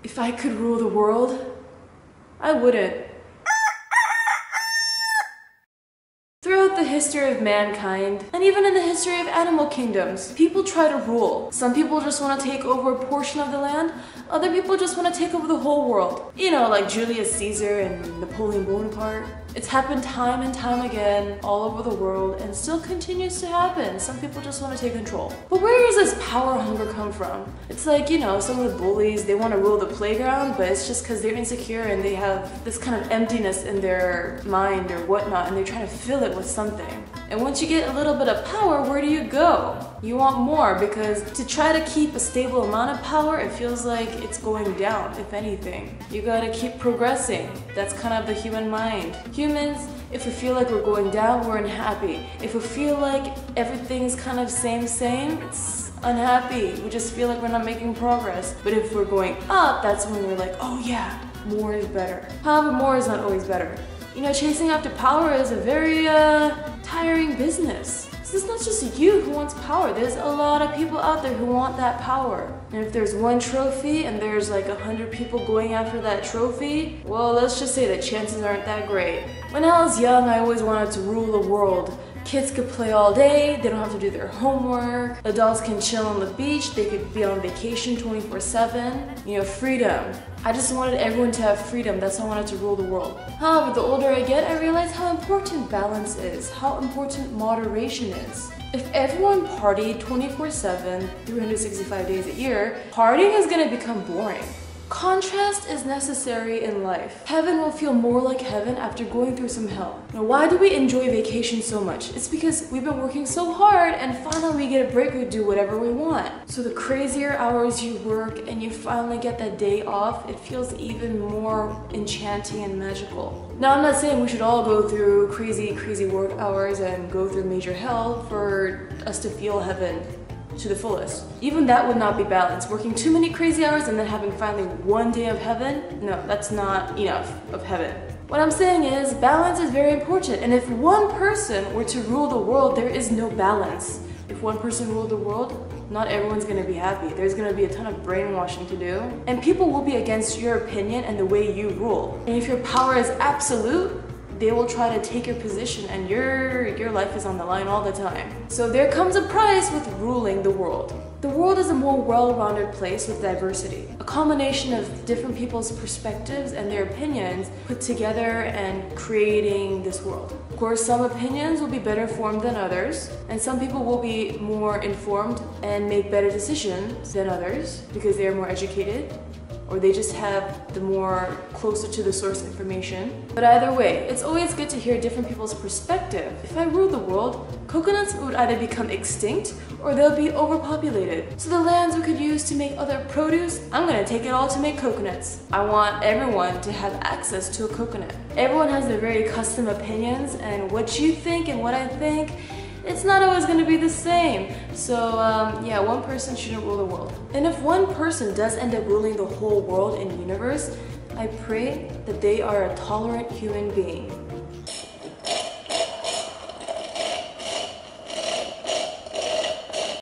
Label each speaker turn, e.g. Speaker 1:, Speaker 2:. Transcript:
Speaker 1: If I could rule the world, I wouldn't. Throughout the history of mankind, and even in the history of animal kingdoms, people try to rule. Some people just want to take over a portion of the land, other people just want to take over the whole world. You know, like Julius Caesar and Napoleon Bonaparte. It's happened time and time again all over the world and still continues to happen. Some people just want to take control. But where does this power hunger come from? It's like, you know, some of the bullies, they want to rule the playground, but it's just because they're insecure and they have this kind of emptiness in their mind or whatnot, and they're trying to fill it with something. And once you get a little bit of power, where do you go? You want more, because to try to keep a stable amount of power, it feels like it's going down, if anything. You gotta keep progressing. That's kind of the human mind. Humans, if we feel like we're going down, we're unhappy. If we feel like everything's kind of same, it's unhappy. We just feel like we're not making progress. But if we're going up, that's when we're like, oh yeah, more is better. However, more is not always better. You know, chasing after power is a very tiring business. So it's not just you who wants power. There's a lot of people out there who want that power. And if there's one trophy and there's like 100 people going after that trophy, well, let's just say that chances aren't that great. When I was young, I always wanted to rule the world. Kids could play all day, they don't have to do their homework, adults can chill on the beach, they could be on vacation 24/7. You know, freedom. I just wanted everyone to have freedom, that's how I wanted to rule the world. However, the older I get, I realize how important balance is, how important moderation is. If everyone partied 24/7, 365 days a year, partying is gonna become boring. Contrast is necessary in life. Heaven will feel more like heaven after going through some hell. Now, why do we enjoy vacation so much? It's because we've been working so hard and finally we get a break, we do whatever we want. So the crazier hours you work and you finally get that day off, it feels even more enchanting and magical. Now, I'm not saying we should all go through crazy work hours and go through major hell for us to feel heaven to the fullest. Even that would not be balanced. Working too many crazy hours and then having finally one day of heaven, no, that's not enough of heaven. What I'm saying is, balance is very important, and if one person were to rule the world, there is no balance. If one person ruled the world, not everyone's gonna be happy. There's gonna be a ton of brainwashing to do, and people will be against your opinion and the way you rule. And if your power is absolute, they will try to take your position, and your life is on the line all the time. So there comes a price with ruling the world. The world is a more well-rounded place with diversity. A combination of different people's perspectives and their opinions put together and creating this world. Of course, some opinions will be better formed than others, and some people will be more informed and make better decisions than others because they are more educated, or they just have the more closer to the source information. But either way, it's always good to hear different people's perspective. If I ruled the world, coconuts would either become extinct or they'll be overpopulated. So the lands we could use to make other produce, I'm gonna take it all to make coconuts. I want everyone to have access to a coconut. Everyone has their very custom opinions, and what you think and what I think, it's not always going to be the same. So yeah, one person shouldn't rule the world. And if one person does end up ruling the whole world and universe, I pray that they are a tolerant human being.